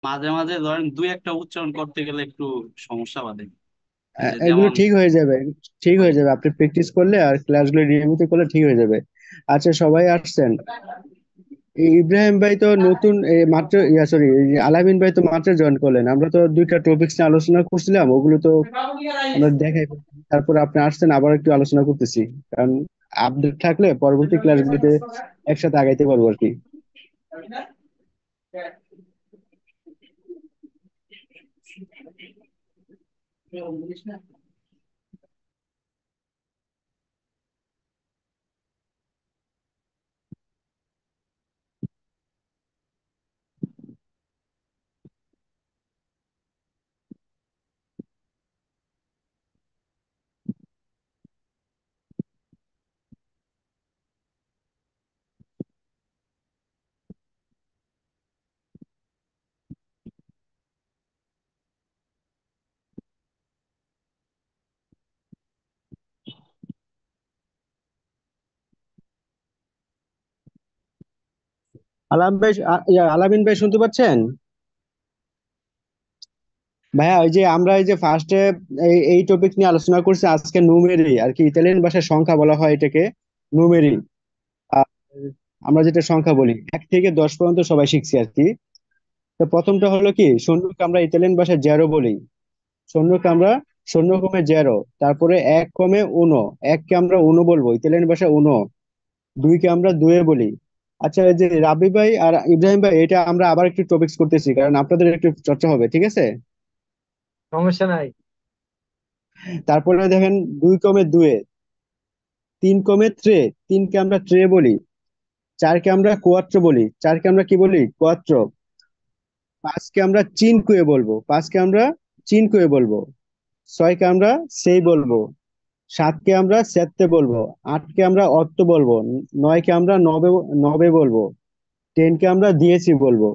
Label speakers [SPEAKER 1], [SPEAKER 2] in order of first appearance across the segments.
[SPEAKER 1] মাঝে মাঝে ধরেন দুই একটা উচ্চারণ করতে গেলে একটু সমস্যা বাধে।
[SPEAKER 2] এগুলো
[SPEAKER 1] যেমন
[SPEAKER 2] ঠিক হয়ে যাবে। ঠিক
[SPEAKER 1] ওই
[SPEAKER 2] হয়ে যাবে, আপনি প্র্যাকটিস করলে আর ক্লাসগুলো নিয়মিত করলে ঠিক হয়ে যাবে। আচ্ছা, সবাই আসছেন? ইব্রাহিম ভাই তো নতুন মাত্র, সরি, আলামিন ভাই তো মাত্র জয়েন করলেন। আমরা তো দুইটা টপিকস নিয়ে আলোচনা করছিলাম, ওগুলো তো আমরা দেখাই ফেলছি। তারপর আপনি আসছেন, আবার একটু আলোচনা করতেছি, কারণ আপডেট থাকলে পরবর্তী ক্লাসগুলিতে একসাথে আগাইতে পারবো আর কি। আলাম ভাই, আলামিন ভাই শুনতে পাচ্ছেন? ভাইয়া, ওই যে আমরা এই যে ফার্স্টে এই টপিক নিয়ে আলোচনা করছি আজকে, নুমেরি আর কি, ইতালিয়ান ভাষায় সংখ্যা বলা হয় এটাকে, নুমেরি। আহ, আমরা যেটা সংখ্যা বলি 1 থেকে 10 পর্যন্ত সবাই শিখছি আর কি। তো প্রথমটা হলো কি, শূন্যকে আমরা ইতালিয়ান ভাষায় জেরো বলি। শূন্যকে আমরা শূন্য কমে জেরো, তারপরে এক কমে উনো, এককে আমরা উনো বলবো ইতালিয়ান ভাষায় উনো, দুইকে আমরা দুয়ে বলি। আচ্ছা, এই যে রাবি ভাই আর ইব্রাহিম ভাই, এটা আমরা আবার একটু টপিক্স করতেছি, কারণ আপনাদের একটু চর্চা হবে, ঠিক আছে?
[SPEAKER 3] সমস্যা নাই।
[SPEAKER 2] তারপরে দেখেন, 2 কমে দুয়ে, 3 কমে ত্রে, তিনকে আমরা ট্রে বলি। চারকে আমরা কোয়াত্র বলি, চারকে আমরা কি বলি? কোয়াত্র। পাঁচকে আমরা চিনকুয়ে বলবো, পাঁচকে আমরা চিনকুয়ে বলবো। ছয়কে আমরা সেই বলবো। সাতকে আমরা সেত্তে বলবো। আটকে আমরা অত্ত বলবো। নয়কে আমরা নবে নবে বলবো। টেনকে আমরা দিয়েছি বলবো।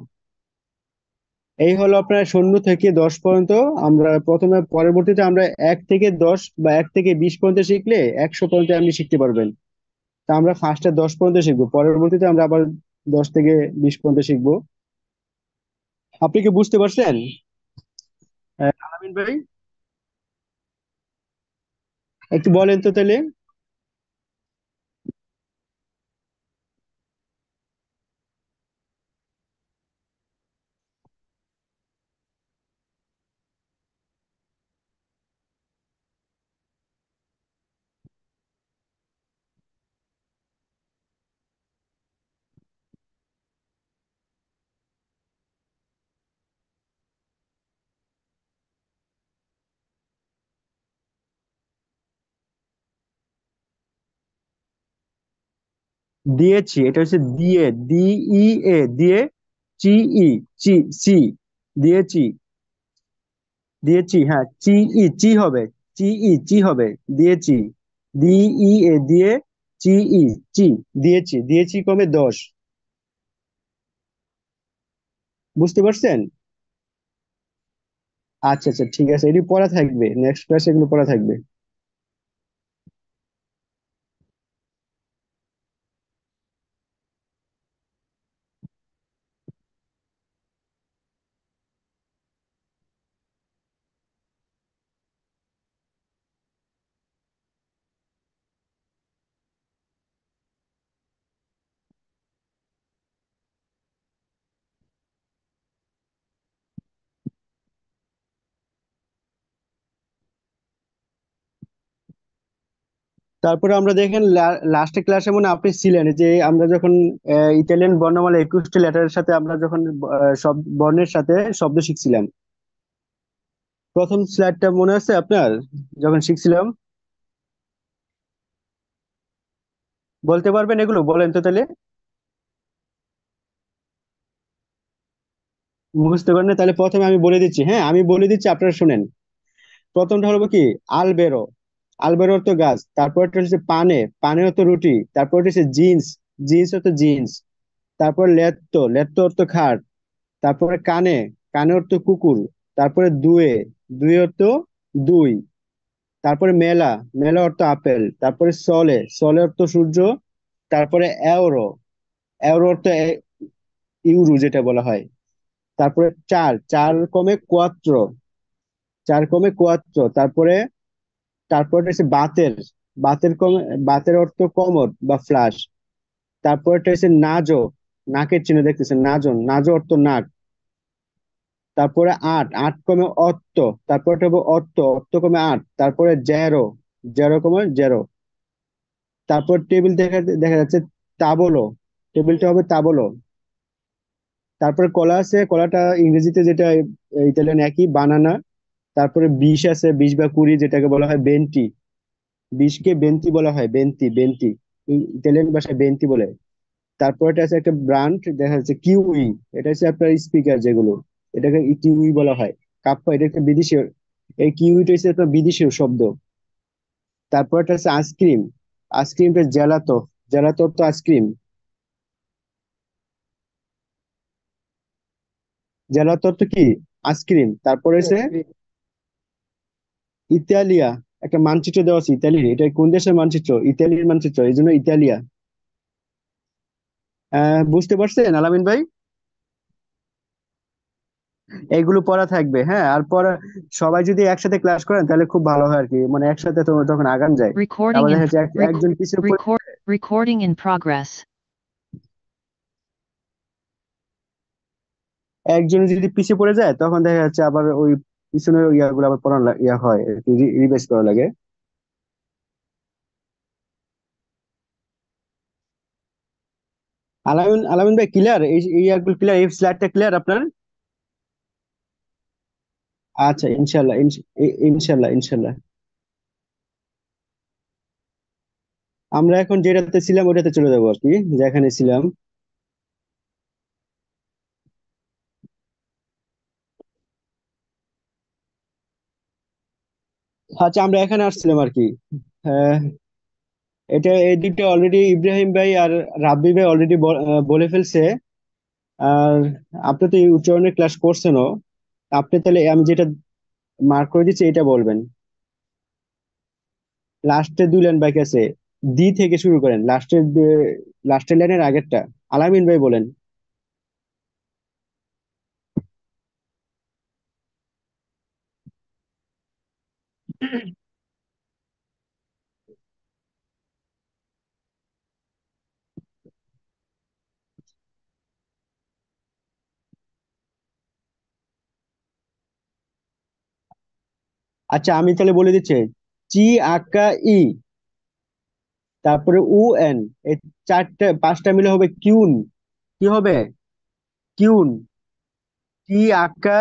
[SPEAKER 2] এই হলো আপনার 0 থেকে 10 পর্যন্ত। আমরা প্রথমে, পরবর্তীতে আমরা 1 থেকে 10 বা 1 থেকে 20 পর্যন্ত শিখলে 100 পর্যন্ত আপনি শিখতে পারবেন। তা আমরা ফার্স্টে 10 পর্যন্ত শিখবো, পরবর্তীতে আমরা আবার 10 থেকে 20 পর্যন্ত শিখবো। আপনি কি বুঝতে পারছেন, আলামিন ভাই? একটু বলেন তো তাহলে। দিয়েছি, এটা হচ্ছে দিয়ে, DEA, দিয়ে। চি, ই, চি, সি, দিয়েছি। দিয়েছি, হ্যাঁ, চি, ই, চি হবে। চি, ই, চি হবে। দিয়েছি। DEA, দিয়ে। চি, ই, চি। দিয়েছি, দিয়েছি কমে 10। বুঝতে পারছেন? আচ্ছা আচ্ছা, ঠিক আছে, এটি পড়া থাকবে, নেক্সট ক্লাসে এগুলো পড়া থাকবে। তারপরে আমরা দেখেন, লাস্টে ক্লাসে মনে হয় আপনি ছিলেন, যে আমরা যখন ইতালিয়ান বর্ণমালা 21টি লেটারের সাথে আমরা যখন সব বর্ণের সাথে শব্দ শিখছিলাম। প্রথম স্লাইডটা মনে আছে আপনার, যখন শিখছিলাম? বলতে পারবেন এগুলো? বলেন তো তাহলে। মুখস্থ করেন না? তাহলে প্রথমে আমি বলে দিচ্ছি, হ্যাঁ, আমি বলে দিচ্ছি, আপনারা শুনেন। প্রথমটা হলো কি, আলবেরো। আলবেরো অর্থ গাছ। তারপরটা হচ্ছে পানে, পানে অর্থ রুটি। তারপর হচ্ছে জিন্স, জিন্স অর্থ জিন্স। তারপর লেত্তো, লেত্তো অর্থ খাট। তারপরে কানে, কানে অর্থ কুকুর। তারপরে দুয়ে, দুয়ে অর্থ দুই। তারপরে মেলা, মেলা অর্থ আপেল। তারপরে সলে, সলে অর্থ সূর্য। তারপরে এওরো, এওরো অর্থ ইউরো যেটা বলা হয়। তারপরে চার, চার কমে কোয়াত্র, চার কমে কোয়াত্র। তারপরে তারপরে হচ্ছে বাতের, বাতের কমে, বাতের অর্থ কোমর বা ফ্লাশ। তারপরে হচ্ছে নাজো, নাকের চিহ্ন দেখতেছেন, নাজো, নাজো অর্থ নাক। তারপরে আট, আট কমে অত্ত, তারপরে হবে অত্ত, অত্ত কমে আট। তারপরে জেরো, জেরো কমে জেরো। তারপর টেবিল দেখা দেখা যাচ্ছে তাবলো, টেবিলটা হবে তাবলো। তারপরে কলা আছে, কলাটা ইংরেজিতে যেটা ইতালিয়ান একই বানানা। তারপরে বিষ আছে, বিষ বা কুড়ি, যেটাকে বলা হয় বেন্টি। বিষকে বেন্তি বলা হয়, বেন্তি, বেন্তি, ইতালিয়ান ভাষায় বেন্তি বলে। তারপর এটা আছে একটা ব্র্যান্ড দেখা যাচ্ছে কিউই, এটা হচ্ছে আপনার স্পিকার যেগুলো, এটাকে কিউই বলা হয়। কাপ্পা, এটা একটা বিদেশি, এই কিউইটা হচ্ছে একটা বিদেশি শব্দ। তারপর এটা হচ্ছে আইসক্রিম, আইসক্রিমটা জেলাতো, জেলাতো তো আইসক্রিম, জেলাতো তো কি, আইসক্রিম। তারপরে হচ্ছে ইতালিয়া, একটা মানচিত্র দেওয়া আছে ইতালির, এটা কোন দেশের মানচিত্র, ইতালির মানচিত্র, এই জন্য ইতালিয়া। বুঝতে পারছেন আলামিন ভাই? এইগুলো পড়া থাকবে, হ্যাঁ। আর পড়া, সবাই যদি একসাথে ক্লাস করেন তাহলে খুব ভালো হয় আর কি, মানে একসাথে তো তখন আগান যায়।
[SPEAKER 4] Recording
[SPEAKER 2] আবার
[SPEAKER 4] in
[SPEAKER 2] দেখা যাচ্ছে
[SPEAKER 4] rec-
[SPEAKER 2] একজন পিছিয়ে পড়ে,
[SPEAKER 4] recording in progress.
[SPEAKER 2] একজন যদি পিছিয়ে পড়ে যায় তখন দেখা যাচ্ছে আবার ওই পিছনের ইয়াগুলো আবার পড়া ইয়া হয়, রিভাইজ করা লাগে। আলামিন, আলামিন ভাই ক্লিয়ার, এই ইয়াগুলো ক্লিয়ার, এই স্লাইডটা ক্লিয়ার আপনার? আচ্ছা, ইনশাল্লাহ, ইনশাল্লাহ, ইনশাল্লাহ। আমরা এখন যেটাতে ছিলাম ওটাতে চলে যাবো আর কি, যেখানে ছিলাম। আচ্ছা, আমরা এখানে আসছিলাম আর কি। হ্যাঁ, এটা এই দুটো অলরেডি ইব্রাহিম ভাই আর রাব্বি ভাই অলরেডি বলে ফেলছে। আর আপনি তো এই উচ্চারণের ক্লাস করছেনও, আপনি তাহলে আমি যেটা মার্ক করে দিচ্ছি এটা বলবেন। লাস্টে দুই লাইন বাকি আছে, দি থেকে শুরু করেন, লাস্টের লাইনের আগেরটা। আলামিন ভাই বলেন। আচ্ছা, আমি তাহলে বলে দিচ্ছি, চি, আকা, ই, তারপরে উ, এন, এই চারটা পাঁচটা মিলে হবে কিউন। কি হবে? কিউন। চি, আকা,